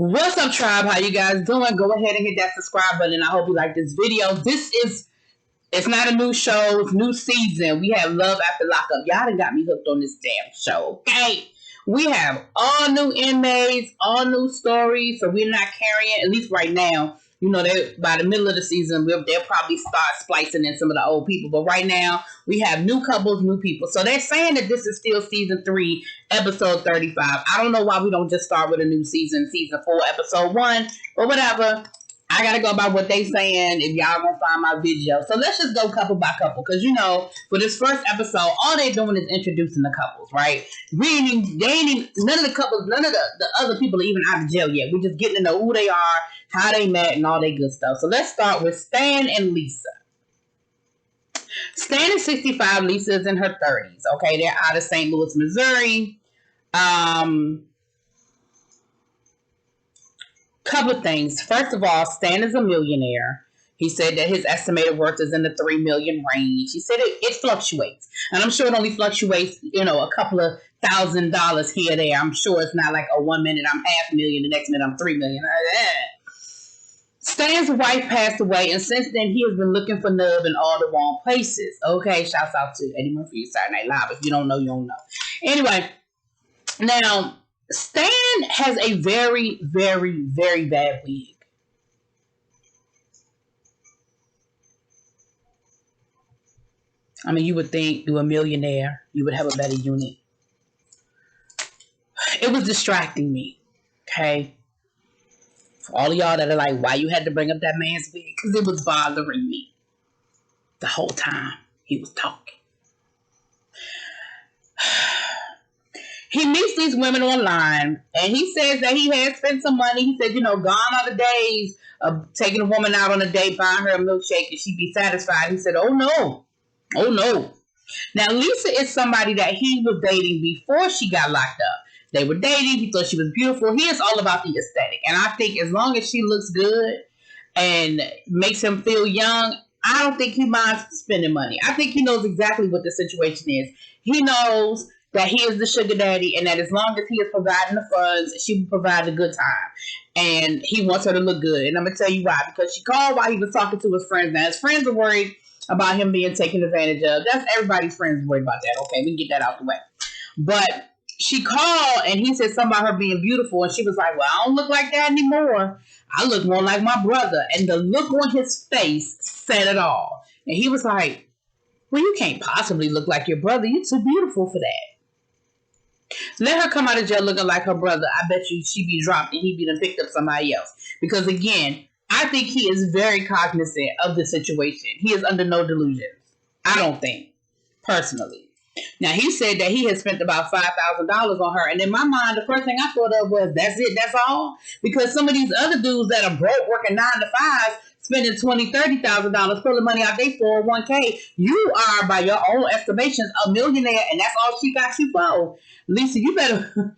What's up, tribe? How you guys doing? Go ahead and hit that subscribe button. I hope you like this video. It's not a new show. It's new season. We have Love After Lockup. Y'all done got me hooked on this damn show, okay? We have all new inmates, all new stories, so we're not carrying, at least right now. You know, by the middle of the season, they'll probably start splicing in some of the old people. But right now, we have new couples, new people. So they're saying that this is still season 3, episode 35. I don't know why we don't just start with a new season 4, episode 1. But whatever. I got to go by what they saying if y'all going to find my video. So let's just go couple by couple. Because, you know, for this first episode, all they're doing is introducing the couples, right? None of the couples, none of the other people are even out of jail yet. We're just getting to know who they are, how they met, and all that good stuff. So let's start with Stan and Lisa. Stan is 65. Lisa is in her 30s. Okay, they're out of St. Louis, Missouri. Couple of things. First of all, Stan is a millionaire. He said that his estimated worth is in the $3 million range. He said it fluctuates. And I'm sure it only fluctuates, you know, a couple of $1,000 here or there. I'm sure it's not like, oh, 1 minute I'm $500,000, the next minute I'm $3 million. Stan's wife passed away, and since then he has been looking for Nub in all the wrong places. Okay, shouts out to Eddie Murphy, Saturday Night Live. If you don't know, you don't know. Anyway, now Stan has a very, very, very bad wig. I mean, you would think you're a millionaire, you would have a better unit. It was distracting me, okay? For all of y'all that are like, why you had to bring up that man's wig? Because it was bothering me the whole time he was talking. He meets these women online, and he says that he had spent some money. He said, you know, gone are the days of taking a woman out on a date, buying her a milkshake, and she'd be satisfied. He said, oh, no. Oh, no. Now, Lisa is somebody that he was dating before she got locked up. They were dating. He thought she was beautiful. He is all about the aesthetic. And I think as long as she looks good and makes him feel young, I don't think he minds spending money. I think he knows exactly what the situation is. He knows that he is the sugar daddy, and that as long as he is providing the funds, she will provide a good time. And he wants her to look good. And I'm going to tell you why. Because she called while he was talking to his friends. Now, his friends are worried about him being taken advantage of. That's everybody's friends worried about that. Okay, we can get that out the way. But she called, and he said something about her being beautiful. And she was like, well, I don't look like that anymore. I look more like my brother. And the look on his face said it all. And he was like, well, you can't possibly look like your brother. You're too beautiful for that. Let her come out of jail looking like her brother. I bet you she'd be dropped and he'd be done picked up somebody else. Because again, I think he is very cognizant of the situation. He is under no delusions. I don't think, personally. Now, he said that he had spent about $5,000 on her. And in my mind, the first thing I thought of was, that's it, that's all? Because some of these other dudes that are broke, working 9 to 5, spending $20,000, $30,000, pulling money out their 401k. You are, by your own estimations, a millionaire, and that's all she got you for. Lisa, you better.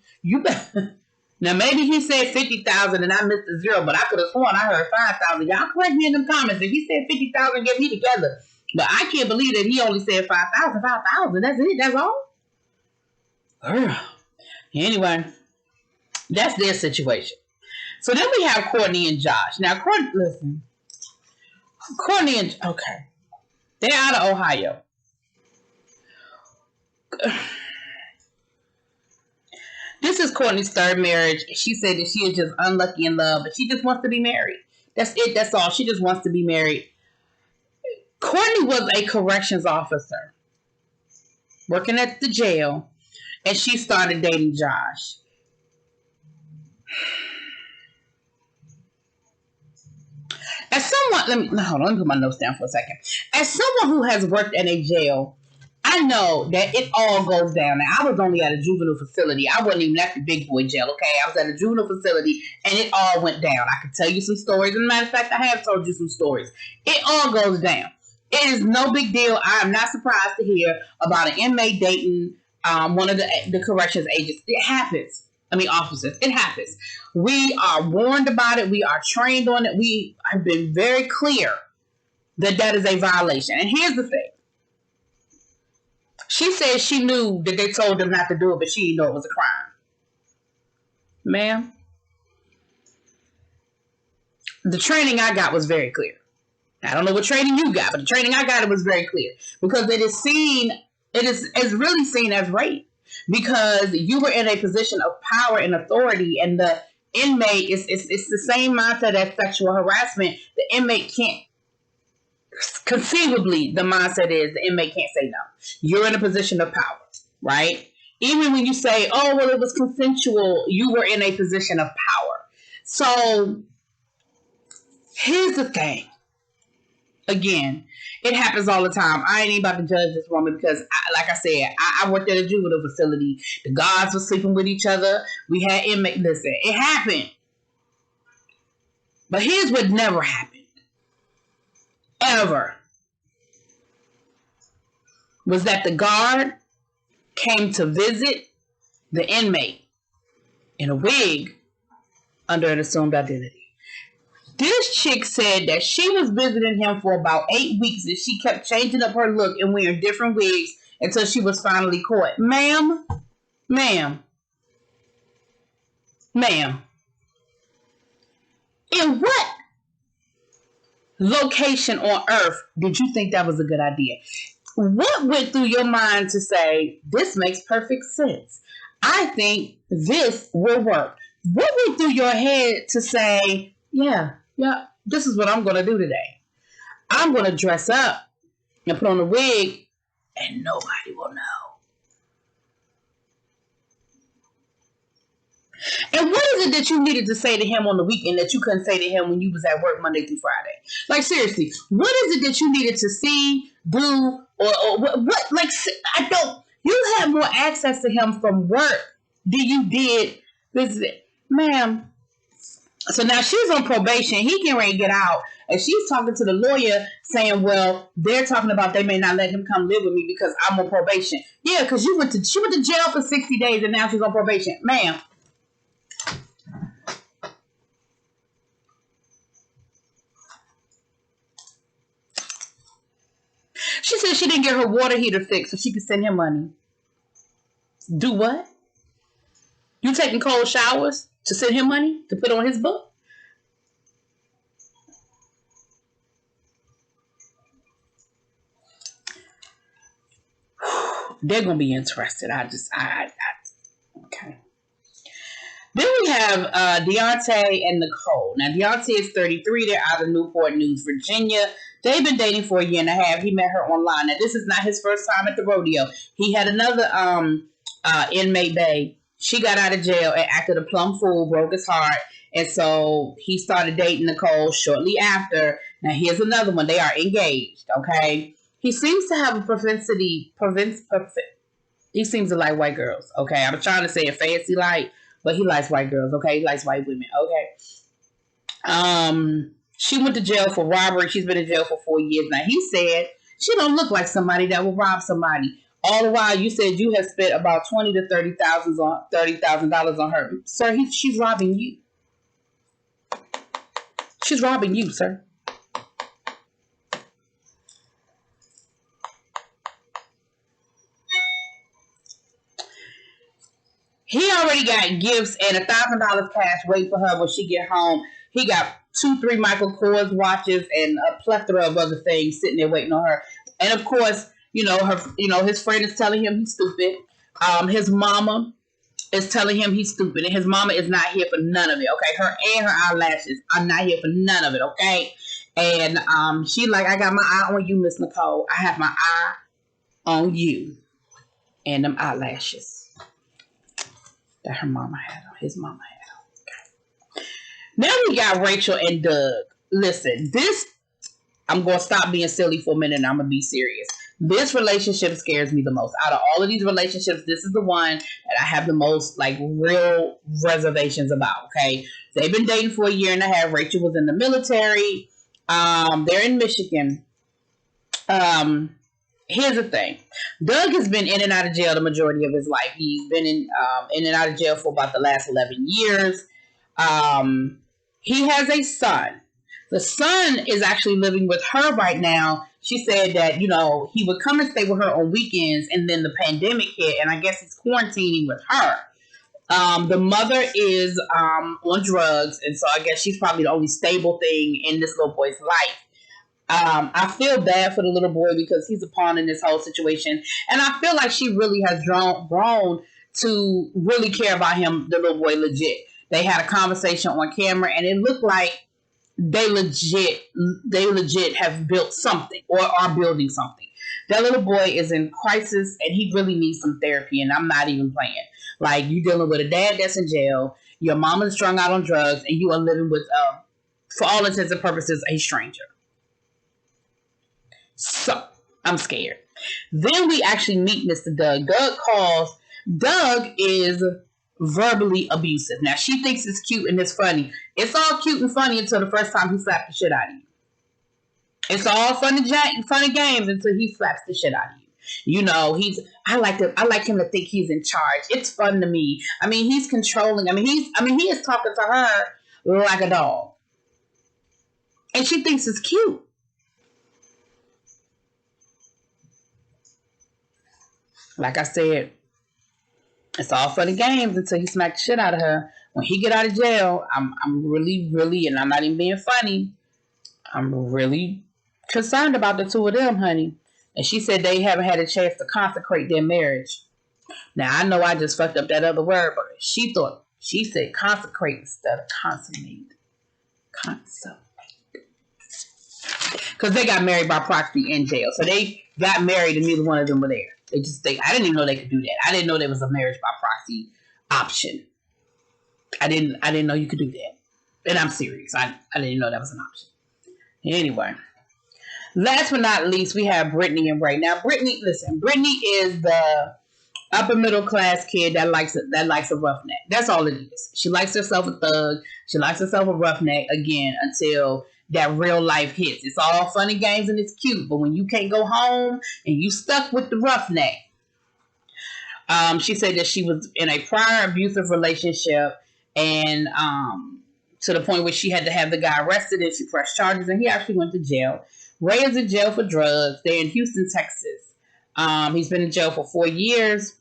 Now, maybe he said 50,000 and I missed the zero, but I could have sworn I heard 5,000. Y'all correct me in the comments. If he said 50,000, get me together. But I can't believe that he only said 5,000. 5,000, that's it, that's all? Anyway, that's their situation. So then we have Courtney and Josh. Now, Courtney and, okay, they're out of Ohio. This is Courtney's third marriage. She said that she is just unlucky in love, but she just wants to be married. That's it. That's all. She just wants to be married. Courtney was a corrections officer working at the jail, and she started dating Josh. As someone, let me put my notes down for a second. As someone who has worked in a jail, I know that it all goes down. Now, I was only at a juvenile facility. I wasn't even at the big boy jail, okay? I was at a juvenile facility, and it all went down. I could tell you some stories. As a matter of fact, I have told you some stories. It all goes down. It is no big deal. I am not surprised to hear about an inmate dating one of the corrections agents. It happens. Officers. It happens. We are warned about it. We are trained on it. We have been very clear that that is a violation. And here's the thing. She said she knew that they told them not to do it, but she didn't know it was a crime. Ma'am, the training I got was very clear. I don't know what training you got, but the training I got, it was very clear. Because it is really seen as rape. Because you were in a position of power and authority, and the inmate, it's the same mindset as sexual harassment. The inmate can't, conceivably, the mindset is the inmate can't say no. You're in a position of power, right? Even when you say, oh, well, it was consensual, you were in a position of power. So, here's the thing. Again, it happens all the time. I ain't even about to judge this woman because, like I said, I worked at a juvenile facility. The guards were sleeping with each other. We had inmates. Listen, it happened. But here's what never happened. Ever. Was that the guard came to visit the inmate in a wig under an assumed identity. This chick said that she was visiting him for about 8 weeks and she kept changing up her look and wearing different wigs until she was finally caught. Ma'am. In what location on earth did you think that was a good idea? What went through your mind to say, this makes perfect sense? I think this will work. What went through your head to say, yeah, this is what I'm going to do today. I'm going to dress up and put on a wig and nobody will know. And what is it that you needed to say to him on the weekend that you couldn't say to him when you was at work Monday through Friday? Like, seriously, what is it that you needed to see, do, or what? Like, you have more access to him from work than you did visit. Ma'am. So now she's on probation. He getting ready to get out. And she's talking to the lawyer saying, well, they're talking about they may not let him come live with me because I'm on probation. Yeah, because she went to jail for 60 days and now she's on probation. Ma'am. She said she didn't get her water heater fixed so she could send him money. Do what? You taking cold showers to send him money to put on his book? They're going to be interested. Okay. Then we have Deontay and Nicole. Now, Deontay is 33. They're out of Newport News, Virginia. They've been dating for a year and a half. He met her online. Now, this is not his first time at the rodeo. He had another inmate bae. She got out of jail and acted a plumb fool, broke his heart. And so he started dating Nicole shortly after. Now, here's another one. They are engaged, okay? He seems to have a propensity. He seems to like white girls, okay? I'm trying to say it fancy like, but he likes white girls, okay? He likes white women, okay? She went to jail for robbery. She's been in jail for 4 years. Now, he said she don't look like somebody that will rob somebody. All the while, you said you have spent about $20,000 to $30,000 on her. Sir, she's robbing you. She's robbing you, sir. He already got gifts and $1,000 cash waiting for her when she get home. He got 2-3 Michael Kors watches and a plethora of other things sitting there waiting on her. And of course, his friend is telling him he's stupid. His mama is telling him he's stupid, and his mama is not here for none of it. Okay, her and her eyelashes are not here for none of it. Okay, and she like, I got my eye on you, Miss Nicole. I have my eye on you, and them eyelashes that her mama had on, his mama had on. Okay. Now we got Rachel and Doug. Listen, I'm going to stop being silly for a minute and I'm going to be serious. This relationship scares me the most. Out of all of these relationships, this is the one that I have the most, real reservations about, okay? They've been dating for a year and a half. Rachel was in the military. They're in Michigan. Here's the thing. Doug has been in and out of jail the majority of his life. He's been in and out of jail for about the last 11 years. He has a son. The son is actually living with her right now. She said that, he would come and stay with her on weekends, and then the pandemic hit, and I guess he's quarantining with her. The mother is on drugs, and so I guess she's probably the only stable thing in this little boy's life. I feel bad for the little boy because he's a pawn in this whole situation. And I feel like she really has grown to really care about him, the little boy, legit. They had a conversation on camera and it looked like they legit have built something or are building something. That little boy is in crisis and he really needs some therapy, and I'm not even playing. Like, you dealing with a dad that's in jail, your mama's strung out on drugs, and you are living with, for all intents and purposes, a stranger. So, I'm scared. Then we actually meet Mr. Doug. Doug is verbally abusive. Now, she thinks it's cute and it's funny. It's all cute and funny until the first time he slapped the shit out of you. It's all funny games until he slaps the shit out of you. You know, I like him to think he's in charge. It's fun to me. I mean, he's controlling. He is talking to her like a dog. And she thinks it's cute. Like I said, it's all fun and games until he smacked the shit out of her. When he get out of jail, I'm really, really, and I'm not even being funny, I'm really concerned about the two of them, honey. And she said they haven't had a chance to consecrate their marriage. Now, I know I just fucked up that other word, but she said consecrate instead of consummate. Consummate. Because they got married by proxy in jail. So they got married and neither one of them were there. I didn't even know they could do that. I didn't know there was a marriage by proxy option. I didn't know you could do that. And I'm serious. I didn't know that was an option. Anyway. Last but not least, we have Brittany and Ray. Now, Brittany is the upper middle class kid that likes a roughneck. That's all it is. She likes herself a thug. She likes herself a roughneck again until that real life hits. It's all fun and games and it's cute, but when you can't go home and you stuck with the roughneck. She said that she was in a prior abusive relationship and to the point where she had to have the guy arrested and she pressed charges and he actually went to jail. Ray is in jail for drugs. They're in Houston, Texas. He's been in jail for 4 years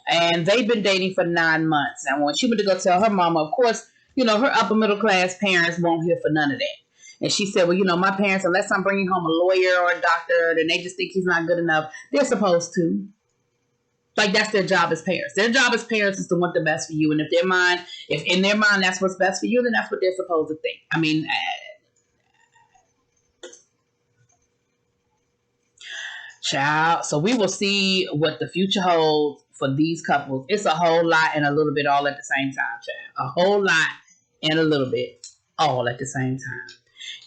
and they've been dating for 9 months. Now, when she went to go tell her mama, of course, you know, her upper middle class parents won't hear for none of that. And she said, well, you know, my parents, unless I'm bringing home a lawyer or a doctor, then they just think he's not good enough. They're supposed to. Like, that's their job as parents. Their job as parents is to want the best for you. And if in their mind that's what's best for you, then that's what they're supposed to think. I mean, child. So we will see what the future holds for these couples. It's a whole lot and a little bit all at the same time, child. A whole lot and a little bit all at the same time.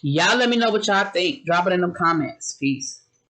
Y'all let me know what y'all think. Drop it in them comments. Peace.